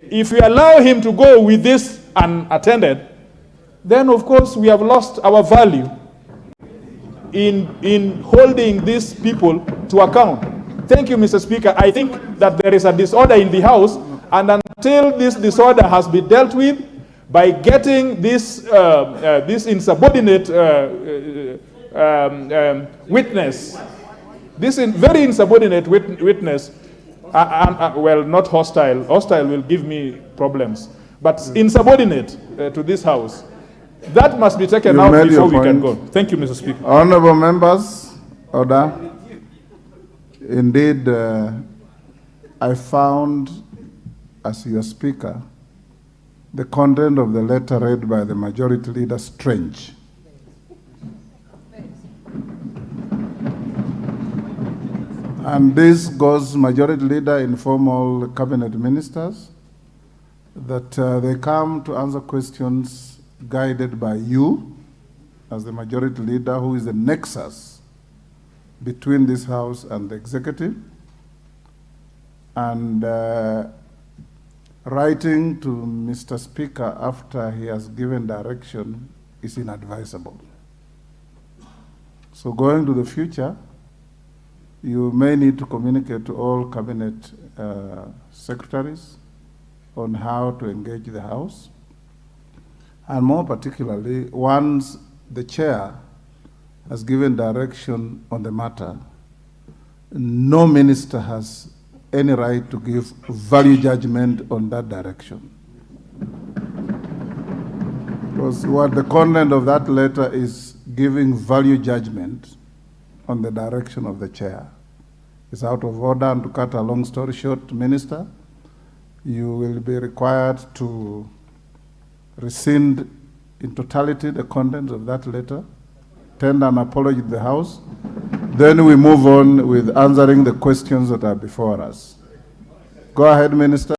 If we allow him to go with this unattended, then of course we have lost our value in holding these people to account. Thank you, Mr. Speaker. I think that there is a disorder in the House, and until this disorder has been dealt with by getting this this insubordinate witness, this very insubordinate witness, well, not hostile. Hostile will give me problems, but insubordinate to this House. That must be taken out before we can go. Thank you, Mr. Speaker. Honorable members, order. Indeed, I found, as your speaker, the content of the letter read by the majority leader strange. And this goes majority leader, informal cabinet ministers, that they come to answer questions guided by you as the majority leader, who is the nexus between this House and the executive, and writing to Mr. Speaker after he has given direction is inadvisable. So going to the future, you may need to communicate to all cabinet secretaries on how to engage the House. And more particularly, once the chair has given direction on the matter, no minister has any right to give value judgment on that direction. Because what the content of that letter is giving value judgment on the direction of the chair. It's out of order, and to cut a long story short, Minister, you will be required to rescind in totality the contents of that letter, tender an apology to the House, then we move on with answering the questions that are before us. Go ahead, Minister.